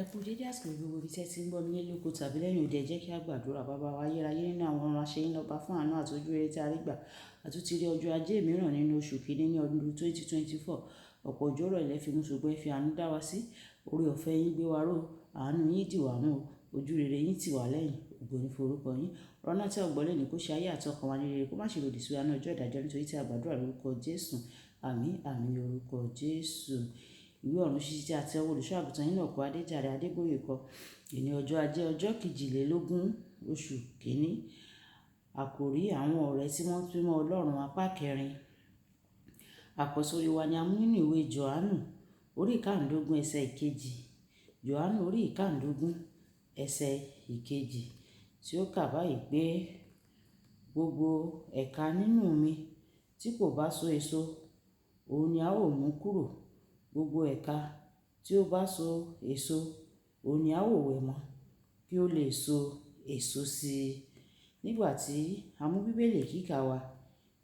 Ẹ kú dédé àsìkò gbogbo ibi tí ẹ ti ń gbọ́ mi nílé lóko tàbí lẹ́yìn odi, ẹ jẹ́ kí a gbàdúrà. Bàbá wa ayérayé nínú àwọn ọ̀run, aṣẹ́yìn lọ́ba fún àánú àti ojú rere tí a rí gbà. Àtúntì rí ọjọ́ ajé mìíràn nínú oṣù kìíní ní ọdún 2024. Ọ̀pọ̀ òjò rọ̀ ilẹ̀ fi mú, ṣùgbọ́n ẹ fi àánú dá wa sí. Oore ọ̀fẹ́ yín gbé wa ró, àánú yín dì wá mú, ojú rere yín tì wá lẹ́yìn. Ògo ni fún orúkọ yín. Ọ̀rọ̀ náà tí a gbọ́ lónìí kó ṣe ayé àti ọkàn wa ní rere, kó má ṣe lòdì sí wa ní ọjọ́ ìdájọ́, nítorí tí a gbàdúrà lórúkọ Jésù. Àmín, àmín lórúkọ Jésù. Ìwé ọ̀run ṣíṣí tí a ti ọwọ́ olùṣọ́ àgùntàn Enoch Adeboye kọ. Ìní ọjọ́ ajé ọjọ́ 22 oṣù kìíní. Àkòrí àwọn ọ̀rẹ́ tí wọ́n tún mọ́ Ọlọ́run apá kẹrin. Àkọ́sórí wa ni a mú nínú ìwé Jòhánù orí 15 ẹsẹ̀ ìkejì. Jòhánù orí 15 ẹsẹ̀ ìkejì tí ó kà báyìí pé gbogbo ẹ̀ka nínú mi tí kò bá so èso, òun ni a ó mú kúrò. Gbogbo ẹ̀ka tí ó bá so èso, òun ni a ó wẹ̀ mọ́ kí ó lè so èso sí i. Nígbà tí a mú bíbélì kíkà wa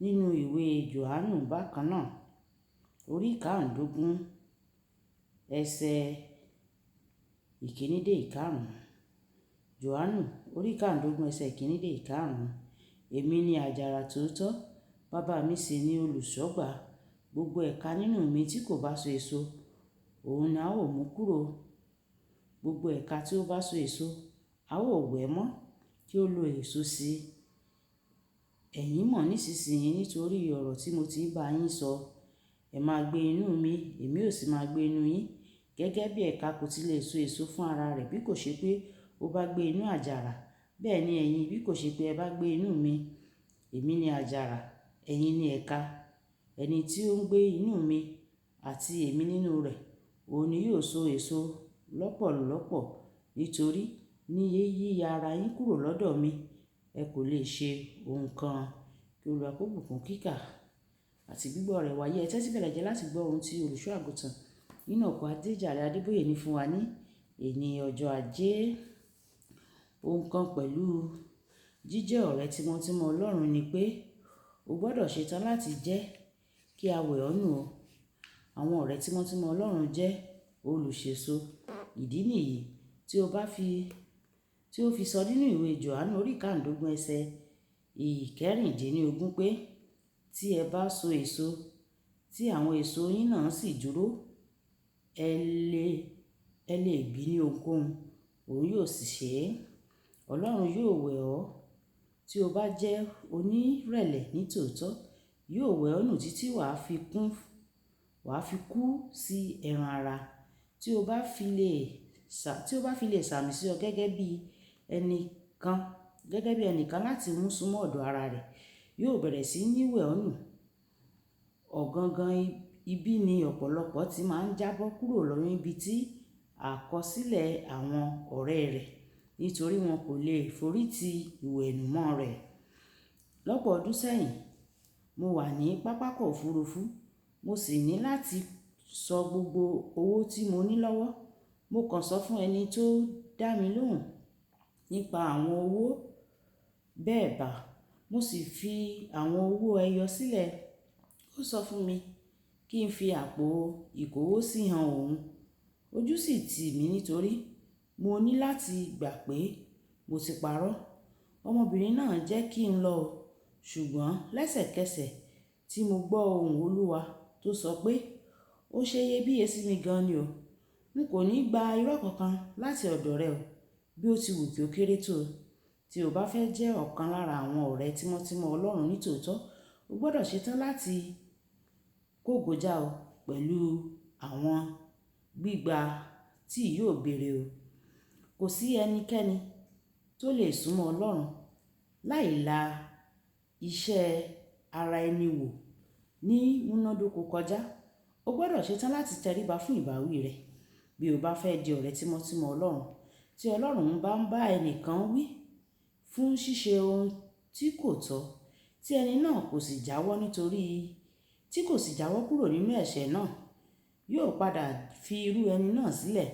nínú ìwé Jòhánù bákan náà orí 15 ẹsẹ̀ ìkíní dé ìkarùn-ún. Jòhánù orí 15 ẹsẹ̀ ìkíní dé ìkarùn-ún. Èmi ni àjàrà tòótọ́, bàbá mi sì ni olùṣọ́gbà. Gbogbo ẹ̀ka nínú mi tí kò bá so èso, òun ni a ó mú kúrò. Gbogbo ẹ̀ka tí ó bá so èso, a ó wẹ̀ mọ́ kí ó lo èso sí i. Ẹ̀yin mọ̀ nísinsìnyí nítorí ọ̀rọ̀ tí mo ti bá yín sọ. Ẹ máa gbé inú mi, èmi ó sì máa gbé inú yín. Gẹ́gẹ́ bí ẹ̀ka kò ti lè so èso fún ara rẹ̀ bí kò ṣe pé ó bá gbé inú àjàrà, bẹ́ẹ̀ ni ẹ̀yin bí kò ṣe pé ẹ bá gbé inú mi. Èmi ni àjàrà, ẹ̀yin ni ẹ̀ka. Ẹni tí ó ń gbé inú mi àti èmi nínú rẹ̀, òun ni yóò so èso lọ́pọ̀lọ́pọ̀. Nítorí ní yíya ara yín kúrò lọ́dọ̀ mi, ẹ kò lè ṣe ohun kan. Kí Olúwa kó bùkún kíkà àti gbígbọ́ rẹ̀ wáyé. Ẹ tẹ́tí bẹ̀rẹ̀ jẹ́ láti gbọ́ ohun tí olùṣọ́ àgùntàn Enoch Adeboye ní fún wa ní èní ọjọ́ ajé. Ohun kan pẹ̀lú jíjẹ́ ọ̀rẹ́ tímọ́tímọ́ Ọlọ́run ni pé o gbọ́dọ̀ ṣetán láti jẹ́ kí a wẹ̀ ọ́ nù o. Àwọn ọ̀rẹ́ tímọ́tímọ́ Ọlọ́run jẹ́ olùṣèso. Ìdí nìyí tí ó fi sọ nínú ìwé Jòhánù orí 15 ẹsẹ̀ ìkẹrìndínlógún pé tí ẹ bá so èso, tí àwọn èso yín náà sì dúró, ẹ lè bí ní ohunkóhun, òun yóò sì ṣe é. Ọlọ́run yóò wẹ̀ ọ́ tí o bá jẹ́ onírẹ̀lẹ̀ ní tòótọ́. Yóò wẹ̀ ọ́ nù títí wàá fi kú sí ẹran ara. Tí o bá fi lè sàmì sí ọ gẹ́gẹ́ bí ẹnìkan láti mú súnmọ́ ọ̀dọ̀ ara rẹ̀, yóò bẹ̀rẹ̀ sí ní wẹ̀ ọ́ nù. Ọ̀gangan ibi ni ọ̀pọ̀lọpọ̀ ti máa ń jábọ́ kúrò lórí ibi tí àkọsílẹ̀ àwọn ọ̀rẹ́ rẹ̀, nítorí wọn kò lè forí ti ìwẹ̀nùmọ́ rẹ̀. Lọ́pọ̀ ọdún sẹ́yìn, mo wà ní pápákọ̀ òfurufú, mo sì ní láti sọ gbogbo owó tí mo ní lọ́wọ́. Mo kàn sọ fún ẹni tó dá mi lóhùn nípa àwọn owó bẹ́ẹ̀ bá, mo sì fi àwọn owó ẹyọ sílẹ̀. Ó sọ fún mi kí n fi àpò ìkówósí hàn òun. Ojú sì tì mí nítorí mo ní láti gbà pé mo ti parọ́. Ọmọbìnrin náà jẹ́ kí n lọ, ṣùgbọ́n lẹ́sẹ̀kẹsẹ̀ tí mo gbọ́ ohùn Olúwa tó sọ pé ó ṣe iyebíye sí mi gan ni o. N kò ní gba irọ́ kankan láti ọ̀dọ̀ rẹ o, bí ó ti wù kí ó kéré tó. Tí o bá fẹ́ jẹ́ ọ̀kan lára àwọn ọ̀rẹ́ tímọ́tímọ́ Ọlọ́run ní tòótọ́, o gbọ́dọ̀ ṣetán láti kógojá o pẹ̀lú àwọn gbígba tí yóò béèrè o. Kò sí ẹnikẹ́ni tó lè súnmọ́ Ọlọ́run láì la iṣẹ́ ara ẹni wò ní múnádóko kọjá. O gbọ́dọ̀ ṣetán láti tẹríba fún ìbáwí rẹ̀. Bí o bá fẹ́ di ọ̀rẹ́ tímọ́tímọ́ Ọlọ́run, tí Ọlọ́run bá ń bá ẹnìkan wí fún ṣíṣe ohun tí kò tọ́, tí ẹni náà kò sì jáwọ́ kúrò nínú ẹ̀ṣẹ̀ náà, yóò padà fi irú ẹni náà sílẹ̀,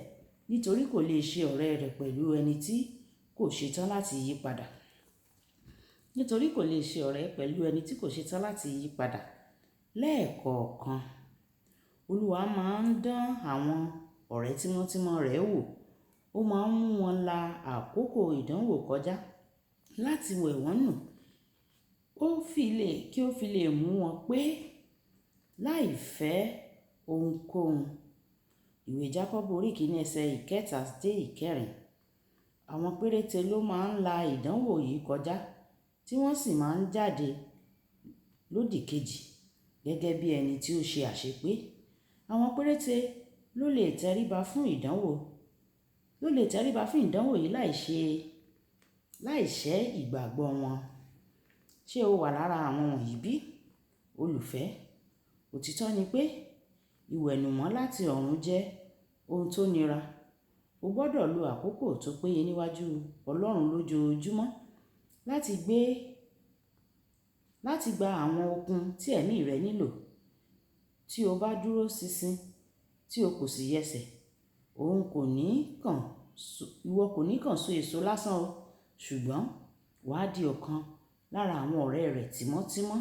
nítorí kò lè ṣe ọ̀rẹ́ rẹ̀ pẹ̀lú ẹni tí kò ṣetán láti yí padà. Lẹ́ẹ̀kọ̀ọ̀kan, Olúwa máa ń dán àwọn ọ̀rẹ́ tímọ́tímọ́ rẹ̀ wò. ó máa ń mú wọn la àkókò ìdánwò kọjá láti wẹ̀ wọ́n nù kí ó fi lè mú wọn pé láì fẹ́ ohunkóhun. Ìwé Jákọ́bù orí kìíní ẹsẹ̀ ìkẹta dé ìkẹrin. Àwọn péréte ló máa ń la ìdánwò yìí kọjá tí wọ́n sì máa ń jáde lódì kejì gẹ́gẹ́ bí ẹni tí ó ṣe àṣepé. Àwọn péréte ló lè tẹríba fún ìdánwò yìí láì ṣẹ́ ìgbàgbọ́ wọn. Ṣé o wà lára àwọn wọ̀nyí bí? Olùfẹ́, òtítọ́ ni pé ìwẹ̀nùmọ́ láti ọ̀run jẹ́ ohun tó nira. O gbọ́dọ̀ lo àkókò tó péye níwájú Ọlọ́run lójoojúmọ́ láti gba àwọn okun tí ẹ̀mí rẹ nílò. Tí o bá dúró ṣinṣin tí o kò sì yẹsẹ̀, ìwọ kò ní kàn so èso lásán o, ṣùgbọ́n wàá di ọ̀kan lára àwọn ọ̀rẹ́ rẹ̀ tímọ́tímọ́,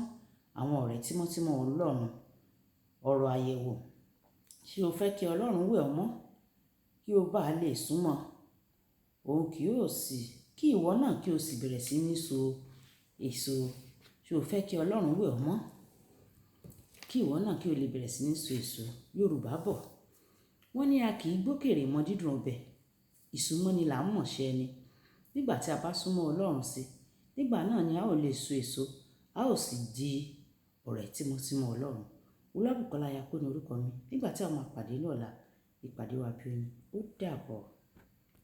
àwọn ọ̀rẹ́ tímọ́tímọ́ Ọlọ́run. Ọ̀rọ̀ àyẹ̀wò: ṣé o fẹ́ kí Ọlọ́run wẹ̀ ọ́ mọ́ kí o bá lè súnmọ́ kí ìwọ náà kí o sì bẹ̀rẹ̀ sí ní so èso? Ṣé o fẹ́ kí Ọlọ́run wẹ̀ ọ́ mọ́ kí ìwọ náà kí o lè bẹ̀rẹ̀ sí ní so èso? Yorùbá bọ̀, wọ́n ní a kì í gbókèrè mọ dídùn ọbẹ̀, ìsúnmọ́ni là ń mọ̀ṣẹ́ ẹni. Nígbà tí a bá súnmọ́ Ọlọ́run sí, nígbà náà ni a ó lè so èso, a ó sì di ọ̀rẹ́ tímọ́tímọ́ Ọlọ́run. Olúwabùkọ́lá Ayákó ni orúkọ mi. Nígbà tí a máa pàdé ní ọ̀la, ìpàdé wa bí oyin. Ó dàbọ̀.